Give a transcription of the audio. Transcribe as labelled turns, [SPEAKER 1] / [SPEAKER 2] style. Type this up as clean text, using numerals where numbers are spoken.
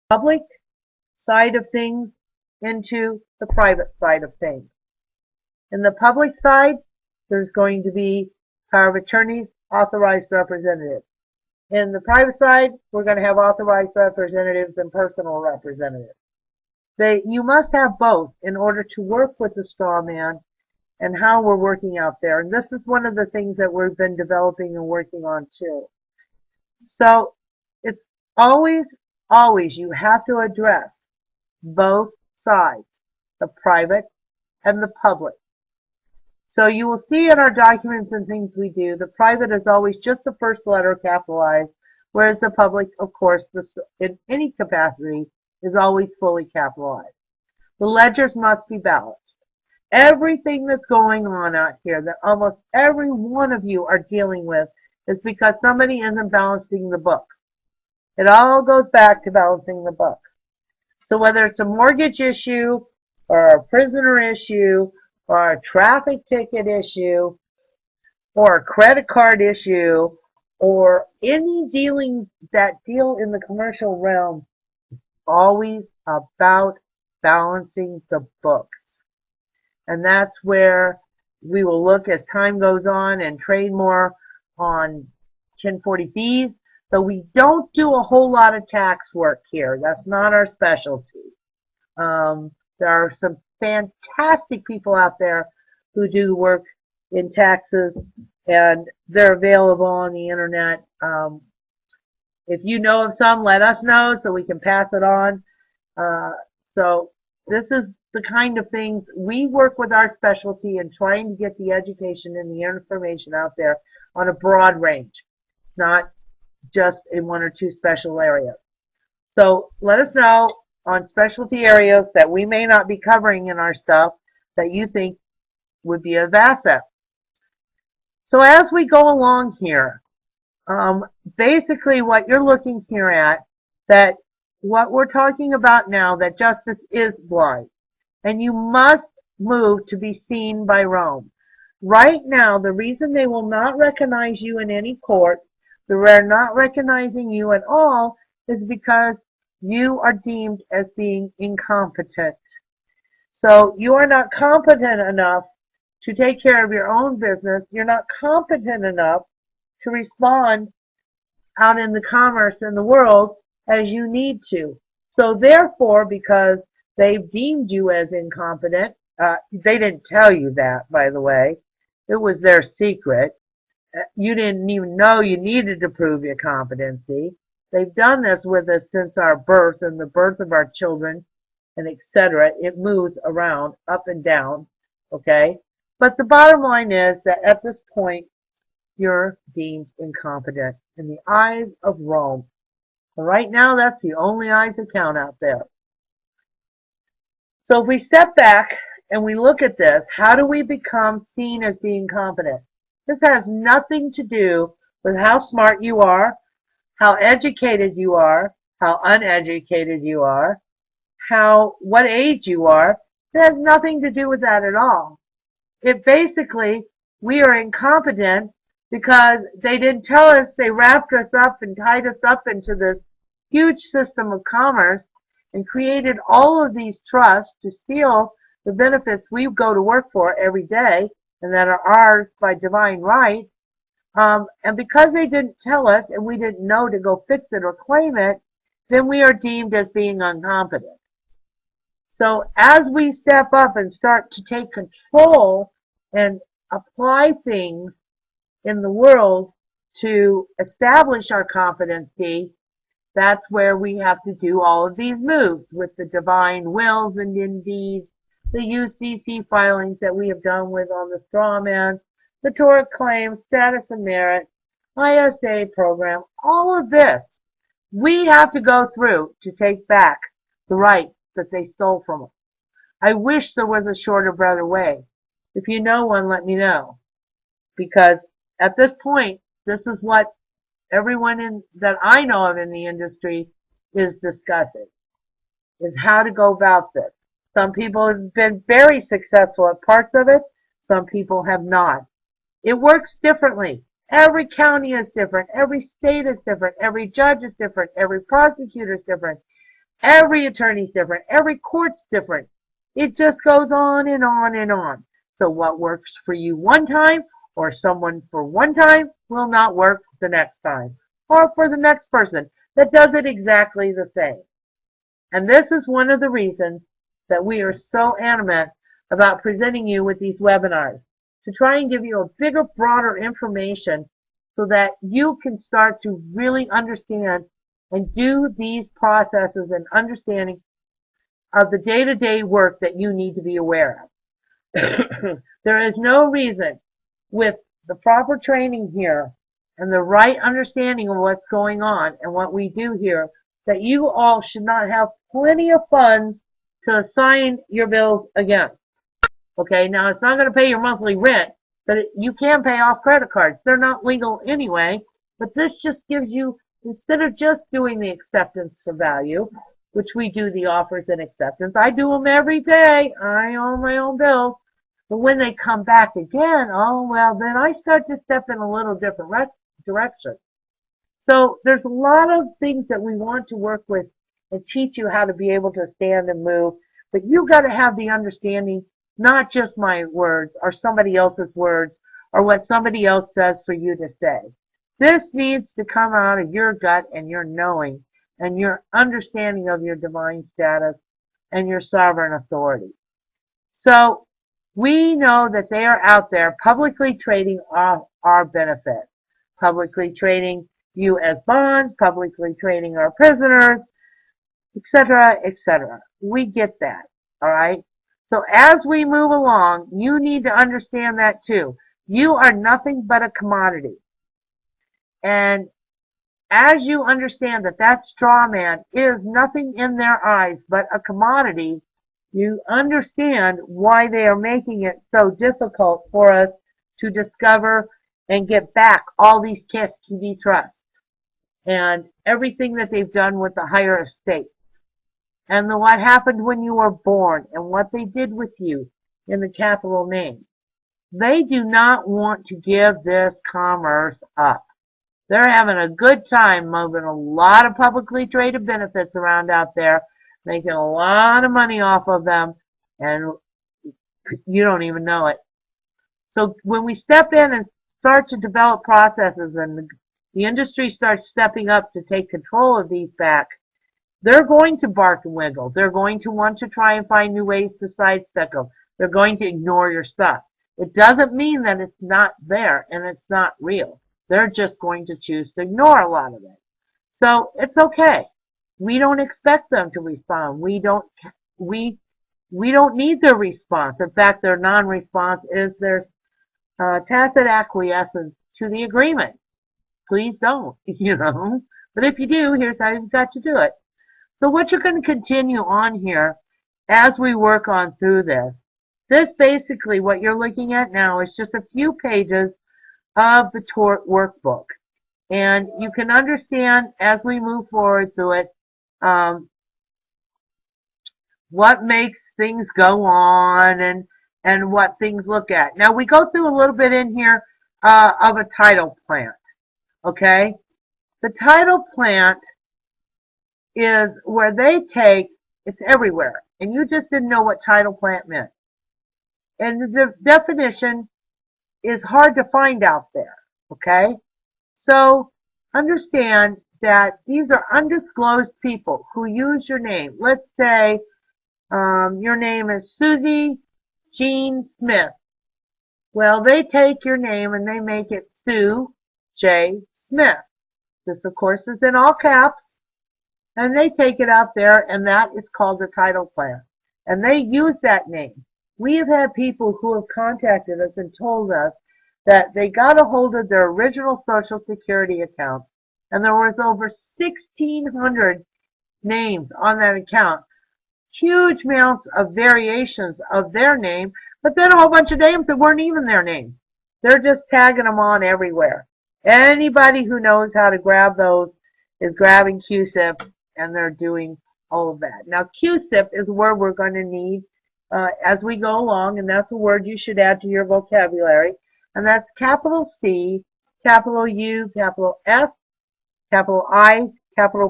[SPEAKER 1] public side of things into the private side of things. In the public side, there's going to be power of attorneys, authorized representatives. In the private side, we're going to have authorized representatives and personal representatives. You must have both in order to work with the straw man and how we're working out there. And this is one of the things that we've been developing and working on too. So it's always you have to address both sides, the private and the public. So you will see in our documents and things we do, the private is always just the first letter capitalized, whereas the public, of course, in any capacity, is always fully capitalized. The ledgers must be balanced. Everything that's going on out here that almost every one of you are dealing with is because somebody isn't balancing the books. It all goes back to balancing the books. So whether it's a mortgage issue or a prisoner issue or a traffic ticket issue or a credit card issue or any dealings that deal in the commercial realm, it's always about balancing the books. And that's where we will look as time goes on and trade more on 1040Bs. So we don't do a whole lot of tax work here. That's not our specialty. There are some fantastic people out there who do work in taxes, and they're available on the internet. If you know of some, let us know so we can pass it on. So this is the kind of things we work with our specialty in trying to get the education and the information out there on a broad range, not just in one or two special areas. So let us know on specialty areas that we may not be covering in our stuff that you think would be of asset. So as we go along here, basically what you're looking here at, that what we're talking about now, that justice is blind, and you must move to be seen by Rome. Right now, the reason they will not recognize you in any court, they're not recognizing you at all, is because you are deemed as being incompetent. So you are not competent enough to take care of your own business. You're not competent enough to respond out in the commerce in the world as you need to. So therefore, because they've deemed you as incompetent, they didn't tell you that, by the way. It was their secret. You didn't even know you needed to prove your competency. They've done this with us since our birth and the birth of our children, and etc. It moves around, up and down, okay? But the bottom line is that at this point, you're deemed incompetent in the eyes of Rome. Right now, that's the only eyes that count out there. So if we step back and we look at this, how do we become seen as being competent? This has nothing to do with how smart you are, how educated you are, how uneducated you are, what age you are. It has nothing to do with that at all. It basically, we are incompetent because they didn't tell us, they wrapped us up and tied us up into this huge system of commerce and created all of these trusts to steal the benefits we go to work for every day and that are ours by divine right. And because they didn't tell us and we didn't know to go fix it or claim it, then we are deemed as being incompetent. So as we step up and start to take control and apply things in the world to establish our competency, that's where we have to do all of these moves with the divine wills and indeeds, the UCC filings that we have done with on the straw man, the tort claim, status and merit, ISA program, all of this we have to go through to take back the rights that they stole from us. I wish there was a shorter, better way. If you know one, let me know. Because at this point, this is what everyone that I know of in the industry is discussing, is how to go about this. Some people have been very successful at parts of it. Some people have not. It works differently. Every county is different. Every state is different. Every judge is different. Every prosecutor is different. Every attorney's different. Every court's different. It just goes on and on and on. So what works for you one time or someone for one time will not work the next time or for the next person that does it exactly the same. And this is one of the reasons that we are so adamant about presenting you with these webinars, to try and give you a bigger, broader information so that you can start to really understand and do these processes and understanding of the day-to-day work that you need to be aware of. There is no reason with the proper training here and the right understanding of what's going on and what we do here that you all should not have plenty of funds to assign your bills against. Okay, now it's not going to pay your monthly rent, but you can pay off credit cards. They're not legal anyway, but this just gives you, instead of just doing the acceptance of value, which we do the offers and acceptance, I do them every day. I own my own bills. But when they come back again, oh, well, then I start to step in a little different direction. So there's a lot of things that we want to work with and teach you how to be able to stand and move, but you've got to have the understanding, not just my words or somebody else's words or what somebody else says for you to say. This needs to come out of your gut and your knowing and your understanding of your divine status and your sovereign authority. So we know that they are out there publicly trading our benefit, publicly trading you as bonds, publicly trading our prisoners, etc., etc. We get that, all right? So as we move along, you need to understand that too. You are nothing but a commodity. And as you understand that that straw man is nothing in their eyes but a commodity, you understand why they are making it so difficult for us to discover and get back all these KSTV trusts and everything that they've done with the higher estate. And what happened when you were born and what they did with you in the capital name. They do not want to give this commerce up. They're having a good time moving a lot of publicly traded benefits around out there, making a lot of money off of them, and you don't even know it. So when we step in and start to develop processes and the industry starts stepping up to take control of these back, they're going to bark and wiggle. They're going to want to try and find new ways to sidestep them. They're going to ignore your stuff. It doesn't mean that it's not there and it's not real. They're just going to choose to ignore a lot of it. So it's okay. We don't expect them to respond. We don't need their response. In fact, their non-response is their tacit acquiescence to the agreement. Please don't, But if you do, here's how you've got to do it. So what you're going to continue on here as we work on through this. This basically, what you're looking at now is just a few pages of the Tort workbook. And you can understand as we move forward through it what makes things go on and what things look at. Now we go through a little bit in here of a title plant. Okay? The title plant is where they take, it's everywhere. And you just didn't know what title plant meant. And the definition is hard to find out there, okay? So understand that these are undisclosed people who use your name. Let's say your name is Susie Jean Smith. Well, they take your name and they make it Sue J. Smith. This, of course, is in all caps. And they take it out there, and that is called a title plant. And they use that name. We have had people who have contacted us and told us that they got a hold of their original Social Security accounts, and there was over 1,600 names on that account. Huge amounts of variations of their name, but then a whole bunch of names that weren't even their name. They're just tagging them on everywhere. Anybody who knows how to grab those is grabbing QSIP, and they're doing all of that. Now, QSIP is where we're going to need as we go along, and that's a word you should add to your vocabulary, and that's capital C, capital U, capital S, capital I, capital